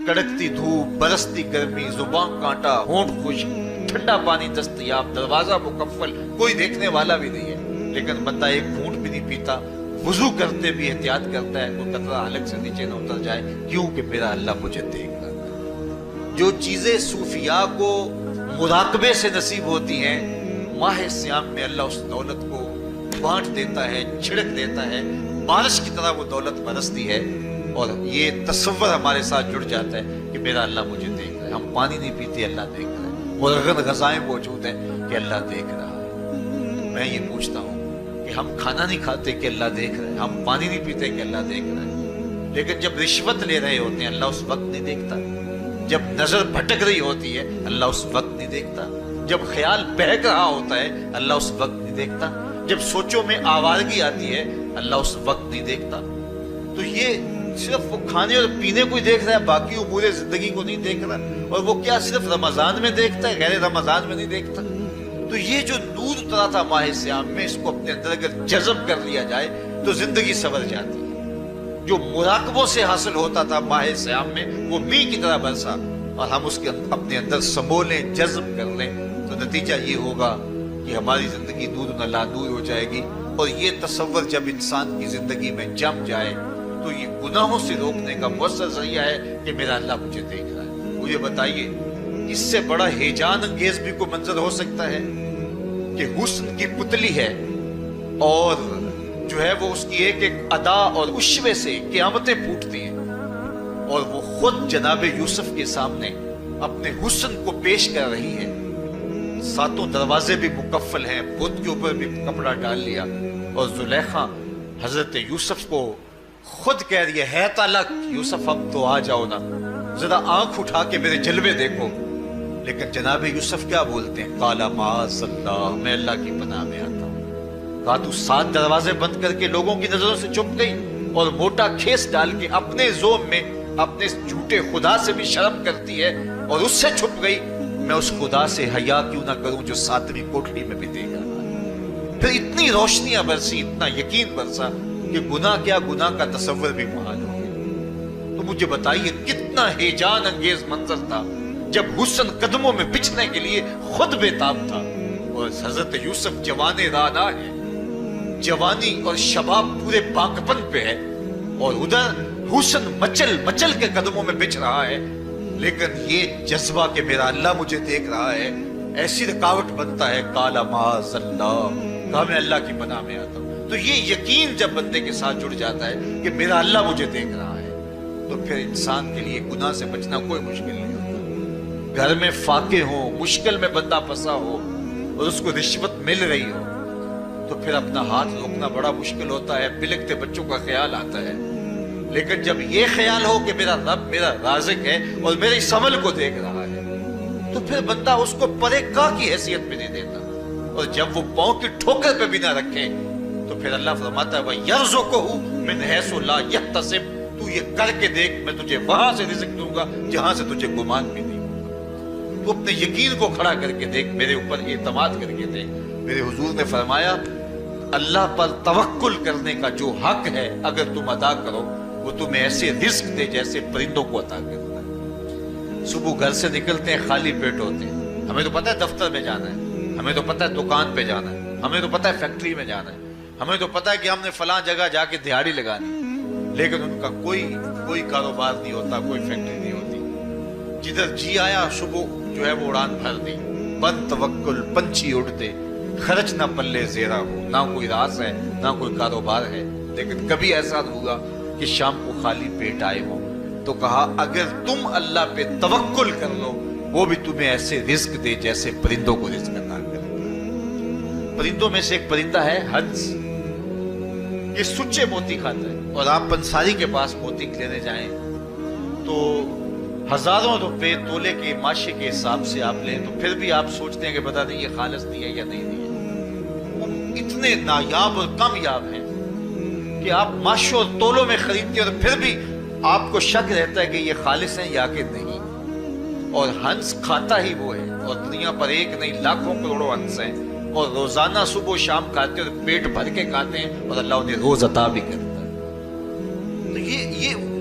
کڑکتی دھوپ، برستی گرمی، زبان کانٹا، ہونٹ خشک، ٹھنڈا پانی دستیاب، دروازہ مکفل، کوئی دیکھنے والا بھی نہیں ہے، لیکن بندہ ایک گھونٹ بھی نہیں پیتا، وضو کرتے بھی احتیاط کرتا ہے کوئی قطرہ حلق سے نیچے نہ اتر جائے، کیوں کہ میرا اللہ مجھے دیکھ رہا ہے۔ جو چیزیں صوفیاء کو مراقبے سے نصیب ہوتی ہیں، ماہ سیام میں اللہ اس دولت کو بانٹ دیتا ہے، چھڑک دیتا ہے، بارش کی طرح وہ دولت برستی ہے، اور یہ تصور ہمارے ساتھ جڑ جاتا ہے کہ میرا اللہ مجھے دیکھ رہا ہے۔ ہم پانی نہیں پیتے، اللہ دیکھ رہا ہے، مرغن غذائیں موجود ہیں کہ اللہ دیکھ رہا ہے۔ میں یہ پوچھتا ہوں کہ ہم کھانا نہیں کھاتے کہ اللہ دیکھ رہا ہے، ہم پانی نہیں پیتے کہ اللہ دیکھ رہا ہے، لیکن جب رشوت لے رہے ہوتے ہیں اللہ اس وقت نہیں دیکھتا، جب نظر بھٹک رہی ہوتی ہے اللہ اس وقت نہیں دیکھتا، جب خیال بہک رہا ہوتا ہے اللہ اس وقت نہیں دیکھتا، جب سوچوں میں آوارگی آتی ہے اللہ اس وقت نہیں دیکھتا۔ تو یہ صرف وہ کھانے اور پینے کو ہی دیکھ رہا ہے، باقی امور زندگی کو نہیں دیکھ رہا، اور وہ کیا صرف رمضان میں دیکھتا ہے، غیر رمضان میں نہیں دیکھتا؟ تو یہ جو نور اترا تھا ماہ سیام میں، اس کو اپنے اندر اگر جذب کر لیا جائے تو زندگی سنور جاتی ہے۔ جو مراقبوں سے حاصل ہوتا تھا ماہ سیام میں، وہ می کی طرح برسا، اور ہم اس کے اپنے اندر سمو لیں، جذب کر لیں، تو نتیجہ یہ ہوگا کہ ہماری زندگی نور نلا نور ہو جائے گی۔ اور یہ تصور جب انسان کی زندگی میں جم جائے تو یہ گناہوں سے روکنے کا مؤثر ذریعہ ہے کہ میرا اللہ مجھے دیکھ رہا ہے۔ مجھے بتائیے اس سے بڑا ہیجان انگیز بھی کوئی منظر ہو سکتا ہے کہ حسن کی پتلی ہے، اور جو ہے وہ اس کی ایک ایک ادا اور اشوے سے قیامتیں پھوٹتی ہیں، اور وہ خود جناب یوسف کے سامنے اپنے حسن کو پیش کر رہی ہے، ساتوں دروازے بھی مکفل ہیں، بت کے اوپر بھی کپڑا ڈال لیا، اور زلیخا حضرت یوسف کو خود کہہ رہی ہے تالک یوسف اب تو آ جاؤ نا، ذرا آنکھ اٹھا کے میرے جلوے دیکھو۔ لیکن جناب یوسف کیا بولتے ہیں؟ قال معاذ اللہ، میں اللہ کی پناہ میں آتا ہوں۔ کہا تو 7 دروازے بند کر کے لوگوں کی نظروں سے چھپ گئی، اور موٹا کھیس ڈال کے اپنے زوم میں اپنے جھوٹے خدا سے بھی شرم کرتی ہے اور اس سے چھپ گئی، میں اس خدا سے حیا کیوں نہ کروں جو 7ویں کوٹھڑی میں بھی دیکھ رہا ہے۔ پھر اتنی روشنیاں برسی، اتنا یقین برسا کہ گناہ کیا، گناہ کا تصور بھی محال ہو گیا۔ تو مجھے بتائیے کتنا ہیجان انگیز منظر تھا جب حسن قدموں میں بچھنے کے لیے خود بےتاب تھا، اور حضرت یوسف جوان رانا ہے، جوانی اور شباب پورے پاکپن پہ ہے، اور ادھر حسن مچل مچل کے قدموں میں بچھ رہا ہے، لیکن یہ جذبہ کہ میرا اللہ مجھے دیکھ رہا ہے ایسی رکاوٹ بنتا ہے۔ قال معاذ اللہ، کہا میں اللہ کی پناہ میں آتا ہوں۔ تو یہ یقین جب بندے کے ساتھ جڑ جاتا ہے کہ میرا اللہ مجھے دیکھ رہا ہے، تو پھر انسان کے لیے گناہ سے بچنا کوئی مشکل نہیں ہوتا۔ گھر میں فاقے ہوں، مشکل میں بندہ پھنسا ہو اور اس کو رشوت مل رہی ہو، تو پھر اپنا ہاتھ روکنا بڑا مشکل ہوتا ہے، بلکتے بچوں کا خیال آتا ہے۔ لیکن جب یہ خیال ہو کہ میرا رب میرا رازق ہے اور میرے اس عمل کو دیکھ رہا ہے، تو پھر بندہ اس کو پرے کا کی حیثیت بھی نہیں دیتا، اور جب وہ پاؤں کی ٹھوکر پہ بھی نہ رکھے تو پھر اللہ فرماتا ہے وَيَرْزُقُهُ مِنْ حَيْثُ لَا يَحْتَسِبُ، تو یہ کر کے دیکھ میں تجھے وہاں سے رزق دوں گا جہاں سے تجھے گمان بھی نہیں ہوگا۔ تو اپنے یقین کو کھڑا کر کے دیکھ، میرے اوپر اعتماد کر کے دیکھ۔ میرے حضور نے فرمایا اللہ پر توکل کرنے کا جو حق ہے اگر تم ادا کرو، وہ تمہیں ایسے رزق دے جیسے پرندوں کو عطا کرتا ہے۔ صبح گھر سے نکلتے ہیں خالی پیٹ ہوتے ہیں، ہمیں تو پتہ ہے دفتر میں جانا ہے، ہمیں تو پتہ ہے دکان پہ جانا ہے، ہمیں تو پتہ ہے فیکٹری میں جانا ہے، ہمیں تو پتہ ہے کہ ہم نے فلاں جگہ جا کے دیہڑی لگانی، لیکن ان کا کوئی کاروبار نہیں ہوتا، کوئی فیکٹری نہیں ہوتی۔ جدھر جی آیا صبح جو ہے وہ اڑان بھر دی، بند توکل پنچھی اڑتے، خرچ نہ پلے زیرہ ہو، نہ کوئی راز ہے نہ کوئی کاروبار ہے۔ لیکن کبھی ایسا ہوا کہ شام کو خالی پیٹ آئے ہو، تو کہا اگر تم اللہ پہ توکل کر لو وہ بھی تمہیں ایسے رزق دے جیسے پرندوں کو رزق عطا کرتا ہے۔ پرندوں میں سے ایک پرندہ ہے ہنس، یہ سچے موتی کھاتا ہے، اور آپ پنساری کے پاس موتی لینے جائیں تو ہزاروں روپے تولے کے ماشے کے حساب سے آپ لیں، تو پھر بھی آپ سوچتے ہیں کہ پتہ نہیں یہ خالص نہیں ہے یا نہیں ہے۔ وہ اتنے نایاب اور کامیاب ہیں کہ آپ ماشوں اور تولوں میں خریدتے ہیں اور پھر بھی آپ کو شک رہتا ہے کہ یہ خالص ہیں یا کہ نہیں۔ اور ہنس کھاتا ہی وہ ہے، اور دنیا پر ایک نہیں لاکھوں کروڑوں ہنس ہیں، اور روزانہ صبح و شام کھاتے ہیں اور پیٹ بھر کے کھاتے ہیں، اور اللہ انہیں روز عطا بھی کرتا ہے۔ تو یہ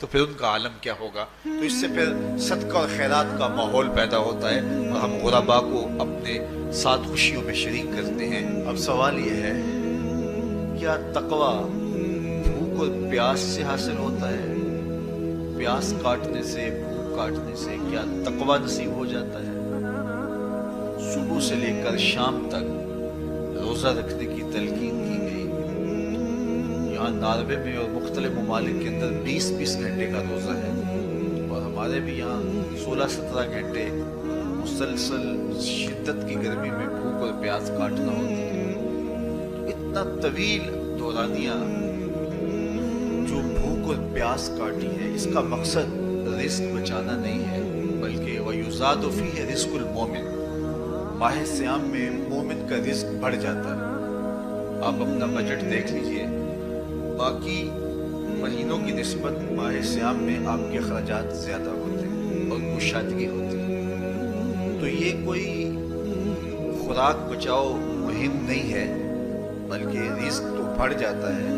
تو پھر ان کا عالم کیا ہوگا. تو اس سے پھر صدقہ اور خیرات کا ماحول پیدا ہوتا ہے اور ہم غربا کو اپنے ساتھ خوشیوں میں شریک کرتے ہیں. اب سوال یہ ہے، کیا تقویٰ بھوک اور پیاس سے حاصل ہوتا ہے؟ پیاس کاٹنے سے، بھوک کاٹنے سے کیا تقویٰ نصیب ہو جاتا ہے؟ صبح سے لے کر شام تک روزہ رکھنے کی تلقین کی گئی. یہاں ناروے میں اور مختلف ممالک کے اندر 20-20 گھنٹے کا روزہ ہے، اور ہمارے بھی یہاں 16-17 گھنٹے مسلسل شدت کی گرمی میں بھوک اور پیاس کاٹنا ہوتی ہے. اتنا طویل دورانیہ جو بھوک اور پیاس کاٹی ہے، اس کا مقصد رزق بچانا نہیں ہے، بلکہ وَيُزَادُ فِيهِ رِزْقُ الْمُؤْمِنِ، ماہ سیام میں مومن کا رزق بڑھ جاتا ہے. آپ اپنا بجٹ دیکھ لیجئے، باقی مہینوں کی نسبت ماہ سیام میں آپ کے اخراجات زیادہ ہوتے ہیں اور کشادگی ہوتی ہے. تو یہ کوئی خوراک بچاؤ مہم نہیں ہے، بلکہ رزق تو بڑھ جاتا ہے